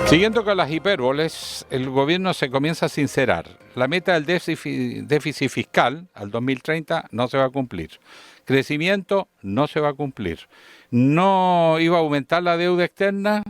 Siguiendo con las hipérboles, el gobierno se comienza a sincerar. La meta del déficit fiscal al 2030 no se va a cumplir. Crecimiento no se va a cumplir. No iba a aumentar la deuda externa,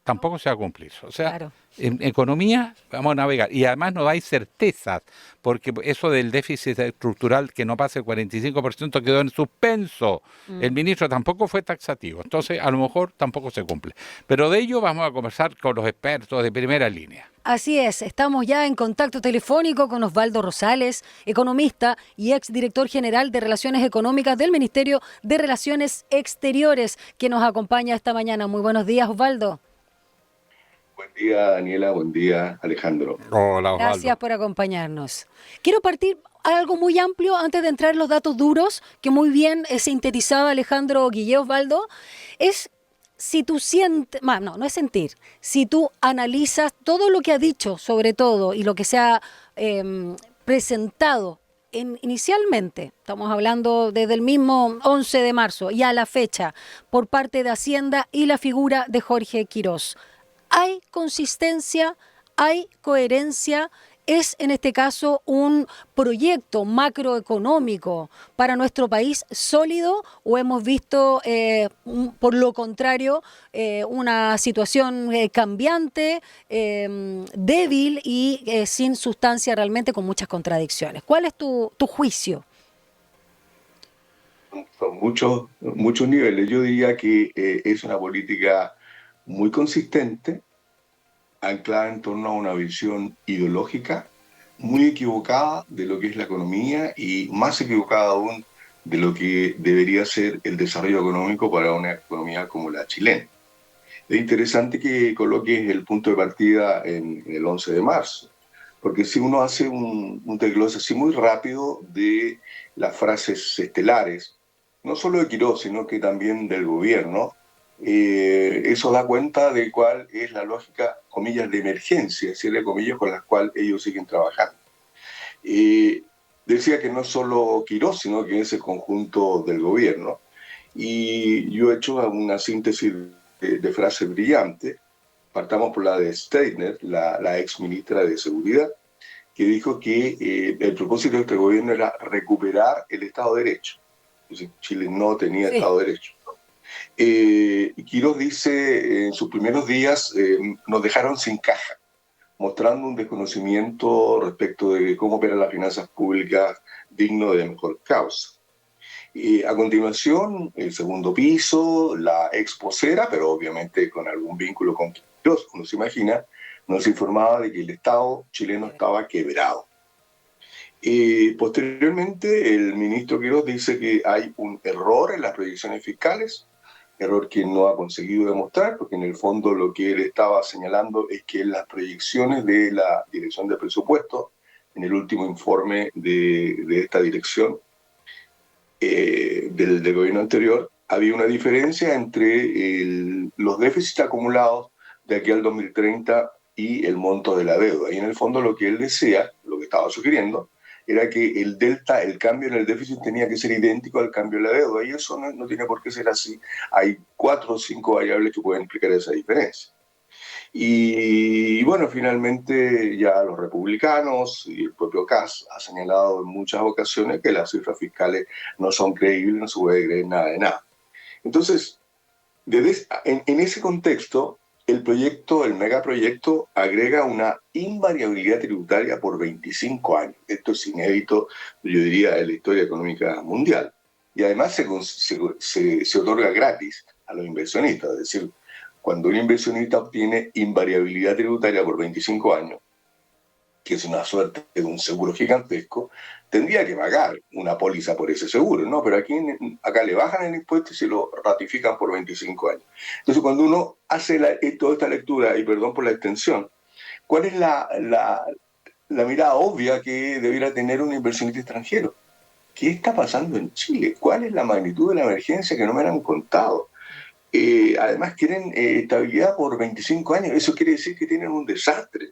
tampoco se va a cumplir. O sea, Claro. en economía vamos a navegar. Y además no hay certezas, porque eso del déficit estructural que no pase el 45% quedó en suspenso. El ministro tampoco fue taxativo, entonces a lo mejor tampoco se cumple. Pero de ello vamos a conversar con los expertos de primera línea. Así es, estamos ya en contacto telefónico con Osvaldo Rosales, economista y exdirector general de Relaciones Económicas del Ministerio de Relaciones Exteriores, que nos acompaña esta mañana. Muy buenos días, Osvaldo. Buen día, Daniela. Buen día, Alejandro. Hola, Osvaldo. Gracias por acompañarnos. Quiero partir algo muy amplio antes de entrar en los datos duros, que muy bien sintetizaba Alejandro Guillé, Osvaldo. Es si tú sientes, no es sentir, si tú analizas todo lo que ha dicho sobre todo y lo que se ha presentado inicialmente, estamos hablando desde el mismo 11 de marzo y a la fecha, por parte de Hacienda y la figura de Jorge Quirós. ¿Hay consistencia? ¿Hay coherencia? ¿Es en este caso un proyecto macroeconómico para nuestro país sólido o hemos visto, por lo contrario, una situación cambiante, débil y sin sustancia realmente, con muchas contradicciones? ¿Cuál es tu juicio? Son muchos niveles. Yo diría que es una política muy consistente, anclada en torno a una visión ideológica muy equivocada de lo que es la economía y más equivocada aún de lo que debería ser el desarrollo económico para una economía como la chilena. Es interesante que coloques el punto de partida en el 11 de marzo, porque si uno hace un desglose así muy rápido de las frases estelares, no solo de Quirós, sino que también del gobierno, eso da cuenta de cuál es la lógica, comillas, de emergencia, cierre comillas, con las cuales ellos siguen trabajando. Decía que no solo Quirós, sino que es el conjunto del gobierno. Y yo he hecho una síntesis de frases brillantes. Partamos por la de Steiner, la ex ministra de Seguridad, que dijo que el propósito de este gobierno era recuperar el Estado de Derecho. Entonces, Chile no tenía Estado de Derecho. Quirós dice, en sus primeros días nos dejaron sin caja, mostrando un desconocimiento respecto de cómo operan las finanzas públicas digno de mejor causa. A continuación, el segundo piso, la exposera, pero obviamente con algún vínculo con Quirós, uno se imagina, nos informaba de que el Estado chileno estaba quebrado. Posteriormente, el ministro Quirós dice que hay un error en las proyecciones fiscales, error que no ha conseguido demostrar, porque en el fondo lo que él estaba señalando es que en las proyecciones de la Dirección de Presupuesto, en el último informe de esta dirección del gobierno anterior, había una diferencia entre los déficits acumulados de aquí al 2030 y el monto de la deuda. Y en el fondo lo que él decía, lo que estaba sugiriendo, era que el delta, el cambio en el déficit tenía que ser idéntico al cambio en la deuda, y eso no tiene por qué ser así. Hay 4 o 5 variables que pueden explicar esa diferencia. Y bueno, finalmente ya los republicanos y el propio Kast ha señalado en muchas ocasiones que las cifras fiscales no son creíbles, no se puede creer nada de nada. Entonces, en ese contexto, el megaproyecto, agrega una invariabilidad tributaria por 25 años. Esto es inédito, yo diría, en la historia económica mundial. Y además se otorga gratis a los inversionistas. Es decir, cuando un inversionista obtiene invariabilidad tributaria por 25 años, que es una suerte de un seguro gigantesco, tendría que pagar una póliza por ese seguro, ¿no? Pero acá le bajan el impuesto y se lo ratifican por 25 años. Entonces, cuando uno hace toda esta lectura, y perdón por la extensión, ¿cuál es la mirada obvia que debiera tener un inversionista extranjero? ¿Qué está pasando en Chile? ¿Cuál es la magnitud de la emergencia que no me han contado? Además, quieren estabilidad por 25 años. Eso quiere decir que tienen un desastre.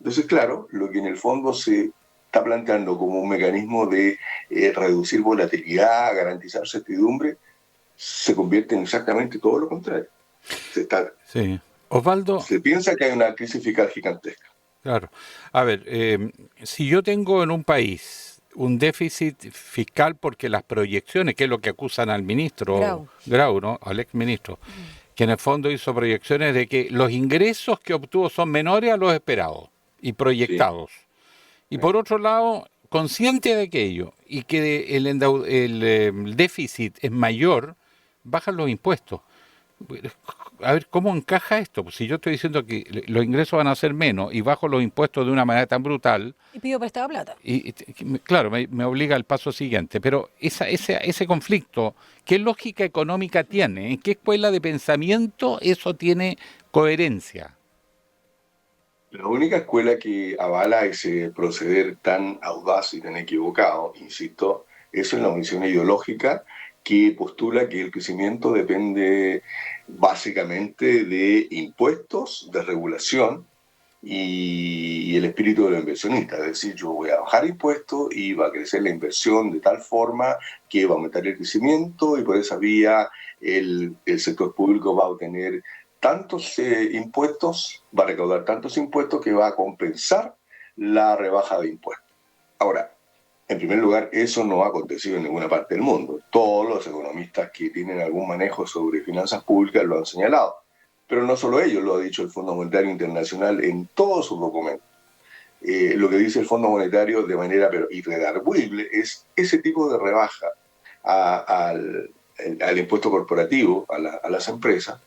Entonces, claro, lo que en el fondo se está planteando como un mecanismo de reducir volatilidad, garantizar certidumbre, se convierte en exactamente todo lo contrario. Sí. Osvaldo, Se piensa que hay una crisis fiscal gigantesca. claro. A ver, si yo tengo en un país un déficit fiscal porque las proyecciones, que es lo que acusan al ministro Grau. Grau, ¿no? Al exministro, que en el fondo hizo proyecciones de que los ingresos que obtuvo son menores a los esperados y Sí. proyectados. Y por otro lado, consciente de aquello y que el déficit es mayor, bajan los impuestos. A ver, ¿cómo encaja esto? Pues si yo estoy diciendo que los ingresos van a ser menos y bajo los impuestos de una manera tan brutal, Y pidió prestada plata. claro, me obliga al paso siguiente. Pero ese conflicto, ¿qué lógica económica tiene? ¿En qué escuela de pensamiento eso tiene coherencia? La única escuela que avala ese proceder tan audaz y tan equivocado, insisto, es en la Unión Ideológica que postula que el crecimiento depende básicamente de impuestos, de regulación y el espíritu de los inversionistas. Es decir, yo voy a bajar impuestos y va a crecer la inversión de tal forma que va a aumentar el crecimiento y por esa vía el sector público va a obtener tantos impuestos, va a recaudar tantos impuestos que va a compensar la rebaja de impuestos. Ahora, en primer lugar, eso no ha acontecido en ninguna parte del mundo. Todos los economistas que tienen algún manejo sobre finanzas públicas lo han señalado. Pero no solo ellos, lo ha dicho el Fondo Monetario Internacional en todos sus documentos. Lo que dice el Fondo Monetario de manera pero irredarguible es ese tipo de rebaja al impuesto corporativo, a las empresas,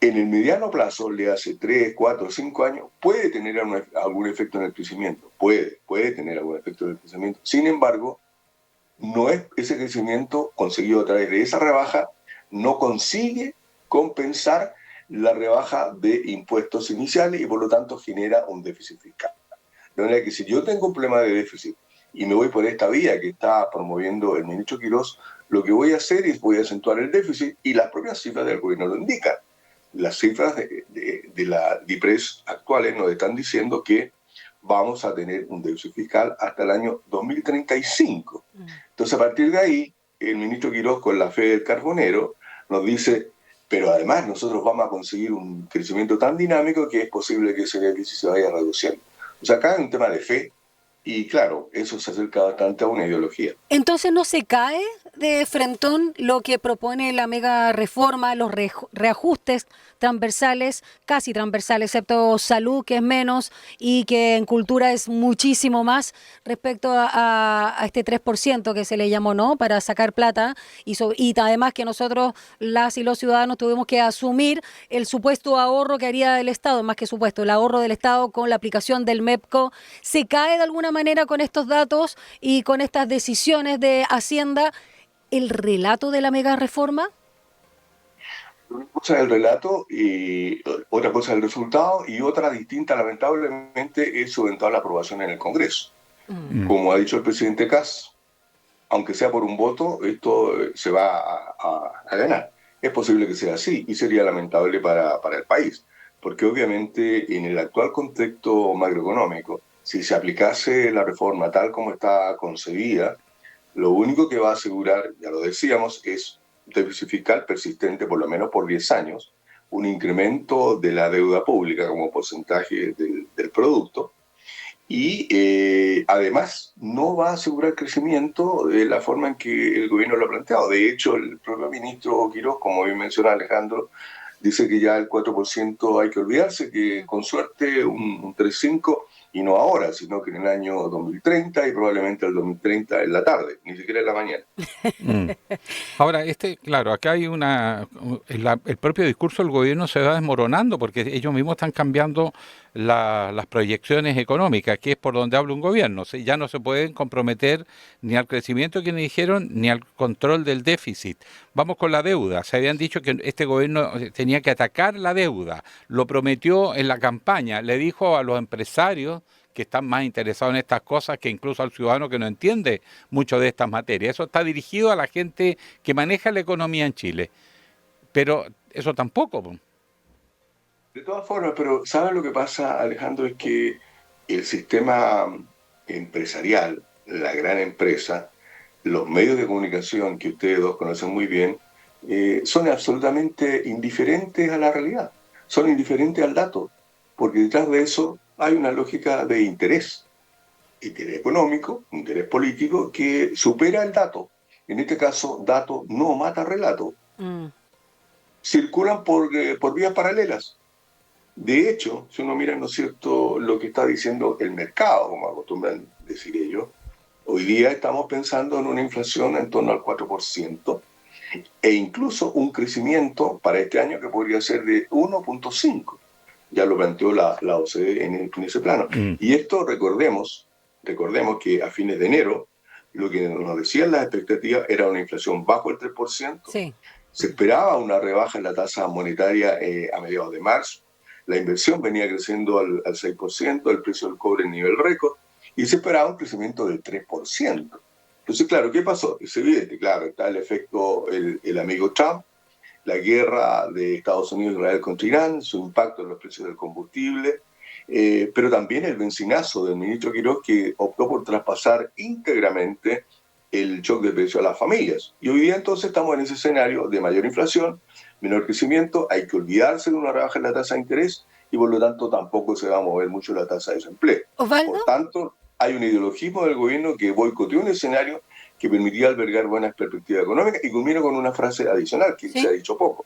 en el mediano plazo, le hace 3, 4, 5 años, puede tener algún efecto en el crecimiento, puede tener algún efecto en el crecimiento. Sin embargo, no es ese crecimiento conseguido a través de esa rebaja, no consigue compensar la rebaja de impuestos iniciales y por lo tanto genera un déficit fiscal. De manera que si yo tengo un problema de déficit y me voy por esta vía que está promoviendo el ministro Quirós, lo que voy a hacer es voy a acentuar el déficit y las propias cifras del gobierno lo indican. Las cifras de la DIPRES actuales nos están diciendo que vamos a tener un déficit fiscal hasta el año 2035. Entonces, a partir de ahí, el ministro Quirós, con la fe del carbonero, nos dice, pero además nosotros vamos a conseguir un crecimiento tan dinámico que es posible que ese déficit se vaya reduciendo. O sea, acá hay un tema de fe y claro, eso se acerca bastante a una ideología. Entonces no se cae de frentón lo que propone la mega reforma, los reajustes transversales, casi transversales, excepto salud, que es menos, y que en cultura es muchísimo más respecto a este 3% que se le llamó, ¿no? Para sacar plata, y además que nosotros, las y los ciudadanos, tuvimos que asumir el supuesto ahorro que haría el Estado, más que supuesto, el ahorro del Estado con la aplicación del MEPCO. ¿Se cae de alguna manera con estos datos y con estas decisiones de Hacienda el relato de la mega reforma? Una cosa es el relato y otra cosa es el resultado y otra distinta, lamentablemente, es su eventual aprobación en el Congreso. Como ha dicho el presidente Kass, aunque sea por un voto, esto se va a ganar. Es posible que sea así y sería lamentable para el país, porque obviamente en el actual contexto macroeconómico, si se aplicase la reforma tal como está concebida, lo único que va a asegurar, ya lo decíamos, es déficit fiscal persistente por lo menos por 10 años, un incremento de la deuda pública como porcentaje del producto y además no va a asegurar crecimiento de la forma en que el gobierno lo ha planteado. De hecho, el propio ministro Quirós, como bien menciona Alejandro, dice que ya el 4% hay que olvidarse, que con suerte un 3,5% y no ahora, sino que en el año 2030 y probablemente el 2030 en la tarde, ni siquiera en la mañana. Ahora, claro, acá hay el propio discurso del gobierno se va desmoronando porque ellos mismos están cambiando las proyecciones económicas, que es por donde habla un gobierno. Ya no se pueden comprometer ni al crecimiento que dijeron ni al control del déficit. Vamos con la deuda. Se habían dicho que este gobierno tenía que atacar la deuda. Lo prometió en la campaña. Le dijo a los empresarios que están más interesados en estas cosas que incluso al ciudadano que no entiende mucho de estas materias. Eso está dirigido a la gente que maneja la economía en Chile. Pero eso tampoco. De todas formas, pero ¿saben lo que pasa, Alejandro? Es que el sistema empresarial, la gran empresa, los medios de comunicación que ustedes dos conocen muy bien, son absolutamente indiferentes a la realidad. son indiferentes al dato, porque detrás de eso hay una lógica de interés económico, interés político, que supera el dato. En este caso, dato no mata relato. Circulan por vías paralelas. De hecho, si uno mira, ¿no es cierto?, lo que está diciendo el mercado, como acostumbran decir ellos, hoy día estamos pensando en una inflación en torno al 4%, e incluso un crecimiento para este año que podría ser de 1.5. Ya lo planteó la OCDE en ese plano. Y esto, recordemos que a fines de enero, lo que nos decían las expectativas era una inflación bajo el 3%. Sí. Se esperaba una rebaja en la tasa monetaria a mediados de marzo. La inversión venía creciendo al 6%, el precio del cobre en nivel récord, y se esperaba un crecimiento del 3%. Entonces, claro, ¿qué pasó? Es evidente, claro, está el efecto, el amigo Trump, la guerra de Estados Unidos y Israel contra Irán, su impacto en los precios del combustible, pero también el benzinazo del ministro Quirós, que optó por traspasar íntegramente el shock de precio a las familias. Y hoy día entonces estamos en ese escenario de mayor inflación, menor crecimiento, hay que olvidarse de una rebaja en la tasa de interés y por lo tanto tampoco se va a mover mucho la tasa de desempleo. Osvaldo. Por tanto, hay un ideologismo del gobierno que boicoteó un escenario que permitía albergar buenas perspectivas económicas, y culmino con una frase adicional que se ha dicho poco.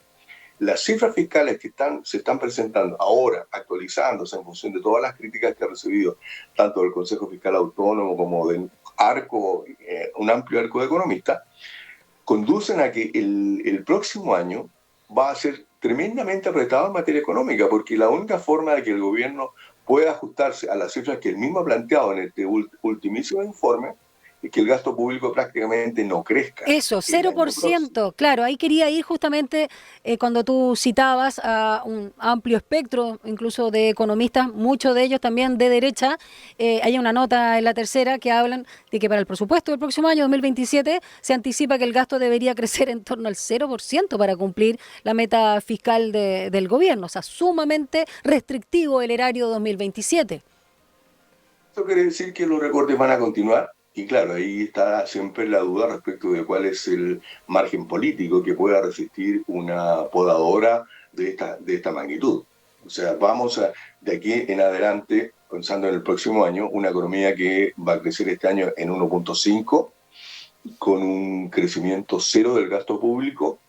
Las cifras fiscales que se están presentando ahora, actualizándose en función de todas las críticas que ha recibido tanto del Consejo Fiscal Autónomo como del un amplio arco de economistas, conducen a que el próximo año va a ser tremendamente apretado en materia económica, porque la única forma de que el gobierno pueda ajustarse a las cifras que él mismo ha planteado en este ultimísimo informe es que el gasto público prácticamente no crezca. Eso, 0%, claro, ahí quería ir justamente cuando tú citabas a un amplio espectro, incluso de economistas, muchos de ellos también de derecha. Hay una nota en La Tercera que hablan de que para el presupuesto del próximo año, 2027, se anticipa que el gasto debería crecer en torno al 0% para cumplir la meta fiscal del gobierno, o sea, sumamente restrictivo el erario 2027. Eso quiere decir que los recortes van a continuar. Y claro, ahí está siempre la duda respecto de cuál es el margen político que pueda resistir una podadora de esta magnitud. O sea, de aquí en adelante, pensando en el próximo año, una economía que va a crecer este año en 1.5, con un crecimiento cero del gasto público,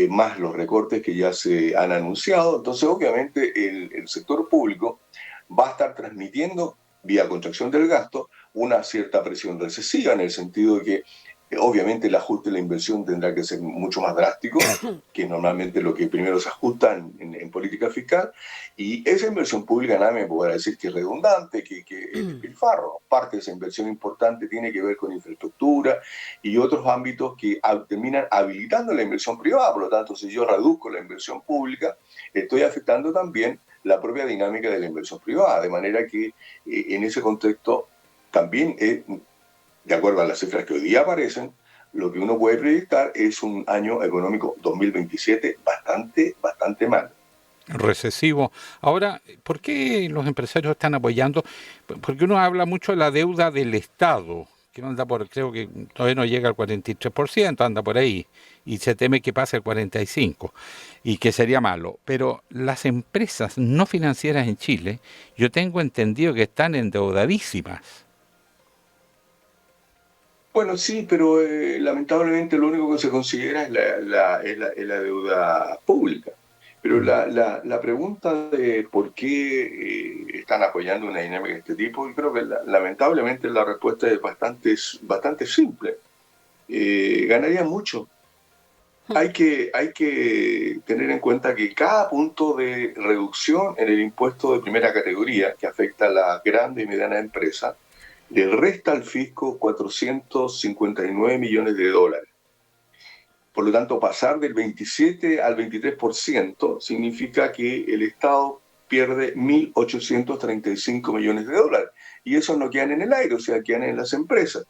más los recortes que ya se han anunciado. Entonces, obviamente, el sector público va a estar transmitiendo, vía contracción del gasto, una cierta presión recesiva, en el sentido de que obviamente el ajuste de la inversión tendrá que ser mucho más drástico, que es normalmente lo que primero se ajusta en política fiscal, y esa inversión pública nadie me podrá decir que es redundante, que es despilfarro. Parte de esa inversión importante tiene que ver con infraestructura y otros ámbitos que terminan habilitando la inversión privada. Por lo tanto, si yo reduzco la inversión pública, estoy afectando también la propia dinámica de la inversión privada, de manera que en ese contexto también, de acuerdo a las cifras que hoy día aparecen, lo que uno puede proyectar es un año económico 2027 bastante malo. Recesivo. Ahora, ¿por qué los empresarios están apoyando? Porque uno habla mucho de la deuda del Estado, que anda creo que todavía no llega al 43%, anda por ahí, y se teme que pase al 45%, y que sería malo. Pero las empresas no financieras en Chile, yo tengo entendido que están endeudadísimas. Bueno, sí, pero lamentablemente lo único que se considera es la deuda pública. Pero la pregunta de por qué están apoyando una dinámica de este tipo, yo creo que lamentablemente la respuesta es bastante simple. Ganarían mucho. Hay que tener en cuenta que cada punto de reducción en el impuesto de primera categoría, que afecta a la grande y mediana empresa, le resta al fisco 459 millones de dólares. Por lo tanto, pasar del 27 al 23% significa que el Estado pierde 1.835 millones de dólares. Y esos no quedan en el aire, o sea, quedan en las empresas.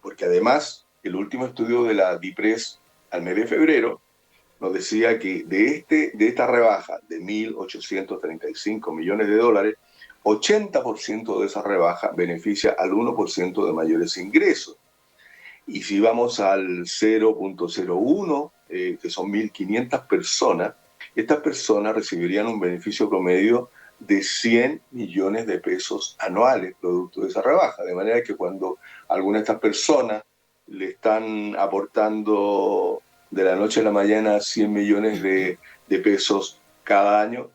Porque además, el último estudio de la DIPRES al mes de febrero nos decía que de esta rebaja de 1.835 millones de dólares, 80% de esa rebaja beneficia al 1% de mayores ingresos. Y si vamos al 0.01, que son 1.500 personas, estas personas recibirían un beneficio promedio de 100 millones de pesos anuales producto de esa rebaja. De manera que cuando alguna de estas personas le están aportando de la noche a la mañana 100 millones de pesos cada año,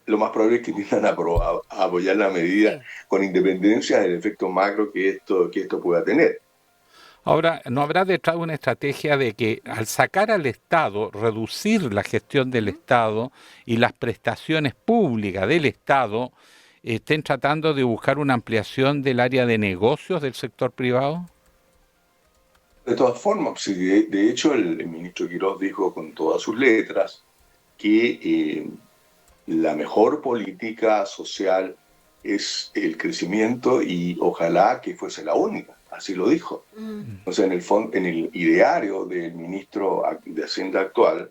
lo más probable es que tiendan a apoyar la medida con independencia del efecto macro que esto pueda tener. Ahora, ¿no habrá detrás una estrategia de que al sacar al Estado, reducir la gestión del Estado y las prestaciones públicas del Estado, estén tratando de buscar una ampliación del área de negocios del sector privado? De todas formas, sí, de hecho el ministro Quirós dijo con todas sus letras que la mejor política social es el crecimiento y ojalá que fuese la única, así lo dijo. O sea, en el ideario del ministro de Hacienda actual,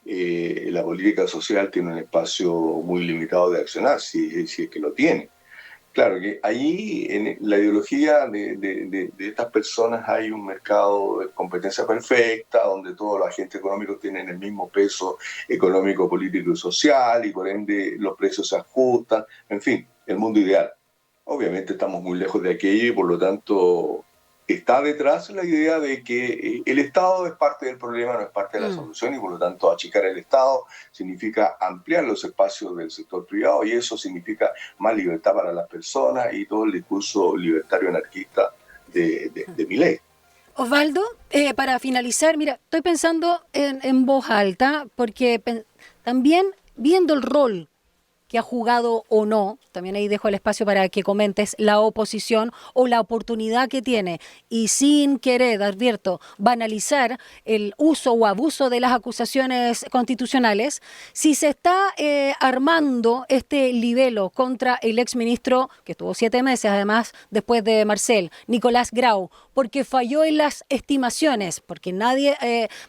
la política social tiene un espacio muy limitado de accionar, si es que lo tiene. Claro que ahí en la ideología de estas personas hay un mercado de competencia perfecta, donde todos los agentes económicos tienen el mismo peso económico, político y social, y por ende los precios se ajustan, en fin, el mundo ideal. Obviamente estamos muy lejos de aquello y por lo tanto está detrás la idea de que el Estado es parte del problema, no es parte de la solución, y por lo tanto achicar el Estado significa ampliar los espacios del sector privado, y eso significa más libertad para las personas y todo el discurso libertario anarquista de Milei. Osvaldo, para finalizar, mira, estoy pensando en voz alta, porque también viendo el rol que ha jugado o no, también ahí dejo el espacio para que comentes, la oposición o la oportunidad que tiene, y sin querer, advierto, banalizar el uso o abuso de las acusaciones constitucionales, si se está armando este libelo contra el exministro, que estuvo 7 meses además después de Marcel, Nicolás Grau, porque falló en las estimaciones, porque nadie,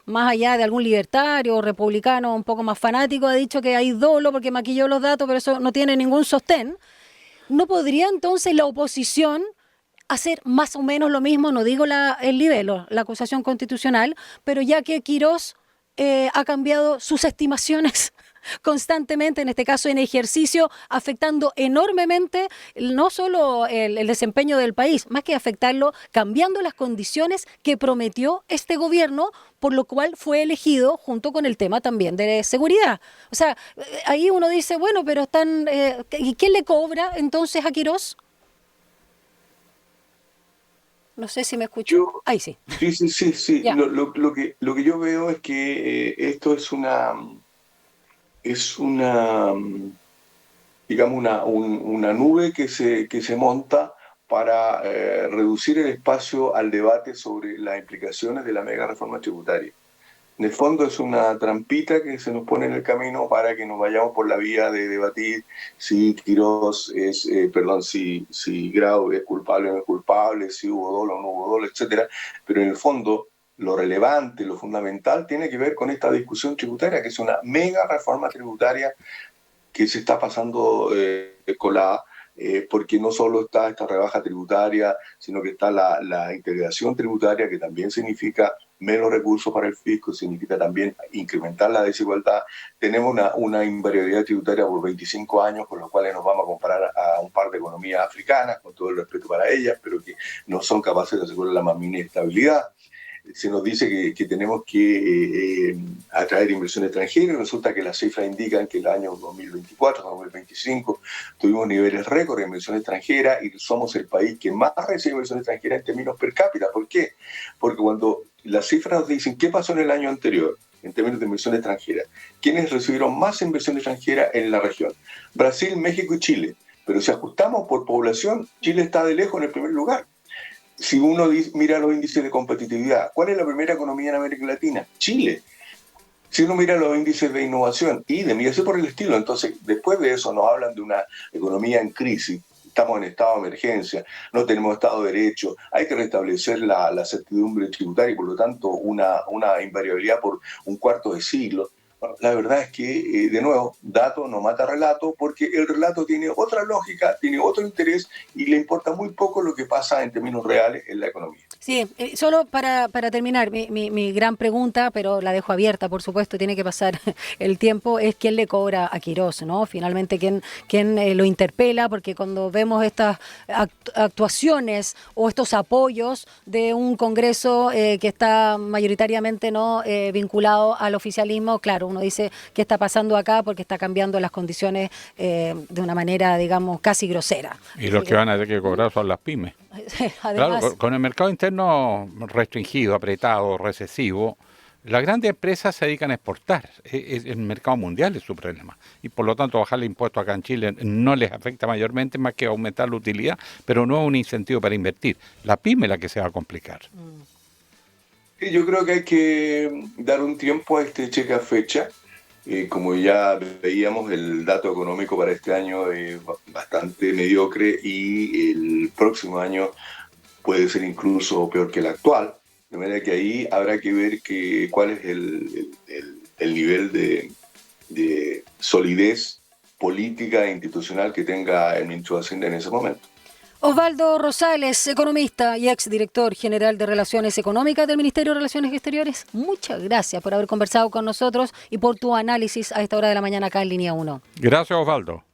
más allá de algún libertario o republicano un poco más fanático, ha dicho que hay dolo porque maquilló los datos, pero eso no tiene ningún sostén. ¿No podría entonces la oposición hacer más o menos lo mismo? No digo el libelo, la acusación constitucional, pero ya que Quirós ha cambiado sus estimaciones constantemente, en este caso en ejercicio, afectando enormemente no solo el desempeño del país, más que afectarlo, cambiando las condiciones que prometió este gobierno, por lo cual fue elegido junto con el tema también de seguridad. O sea, ahí uno dice, bueno, pero están, ¿y quién le cobra entonces a Quirós? No sé si me escuchó. Ahí sí. Sí. Lo que yo veo es que esto es digamos, una nube que se monta para reducir el espacio al debate sobre las implicaciones de la mega reforma tributaria. En el fondo es una trampita que se nos pone en el camino para que nos vayamos por la vía de debatir si Quirós si Grau es culpable o no es culpable, si hubo dolo o no hubo dolo, etcétera. Pero en el fondo lo relevante, lo fundamental tiene que ver con esta discusión tributaria, que es una mega reforma tributaria que se está pasando colada, porque no solo está esta rebaja tributaria, sino que está la integración tributaria, que también significa menos recursos para el fisco, significa también incrementar la desigualdad. Tenemos una invariabilidad tributaria por 25 años, con los cuales nos vamos a comparar a un par de economías africanas, con todo el respeto para ellas, pero que no son capaces de asegurar la más mínima estabilidad. Se nos dice que tenemos que atraer inversión extranjera, y resulta que las cifras indican que el año 2024, 2025 tuvimos niveles récord de inversión extranjera y somos el país que más recibe inversión extranjera en términos per cápita. ¿Por qué? Porque cuando las cifras nos dicen qué pasó en el año anterior en términos de inversión extranjera, ¿quiénes recibieron más inversión extranjera en la región? Brasil, México y Chile. Pero si ajustamos por población, Chile está de lejos en el primer lugar. Si uno mira los índices de competitividad, ¿cuál es la primera economía en América Latina? Chile. Si uno mira los índices de innovación, y así por el estilo, entonces después de eso nos hablan de una economía en crisis, estamos en estado de emergencia, no tenemos Estado de Derecho, hay que restablecer la certidumbre tributaria y por lo tanto una invariabilidad por un cuarto de siglo. Bueno, la verdad es que, de nuevo, dato no mata relato, porque el relato tiene otra lógica, tiene otro interés y le importa muy poco lo que pasa en términos reales en la economía. Sí, solo para terminar, mi gran pregunta, pero la dejo abierta, por supuesto, tiene que pasar el tiempo, es quién le cobra a Quirós, ¿no? Finalmente, quién lo interpela, porque cuando vemos estas actuaciones o estos apoyos de un Congreso que está mayoritariamente no vinculado al oficialismo, claro, uno dice qué está pasando acá porque está cambiando las condiciones de una manera, digamos, casi grosera. Y los que van a tener que cobrar son las pymes. Además, Claro, con el mercado interno restringido, apretado, recesivo, las grandes empresas se dedican a exportar. El mercado mundial es su problema. Y por lo tanto, bajar el impuesto acá en Chile no les afecta mayormente más que aumentar la utilidad, pero no es un incentivo para invertir. La pyme es la que se va a complicar. Y yo creo que hay que dar un tiempo a este cheque a fecha. Como ya veíamos, el dato económico para este año es bastante mediocre y el próximo año puede ser incluso peor que el actual. De manera que ahí habrá que ver cuál es el nivel de solidez política e institucional que tenga el ministro de Hacienda en ese momento. Osvaldo Rosales, economista y exdirector general de Relaciones Económicas del Ministerio de Relaciones Exteriores, muchas gracias por haber conversado con nosotros y por tu análisis a esta hora de la mañana acá en Línea 1. Gracias, Osvaldo.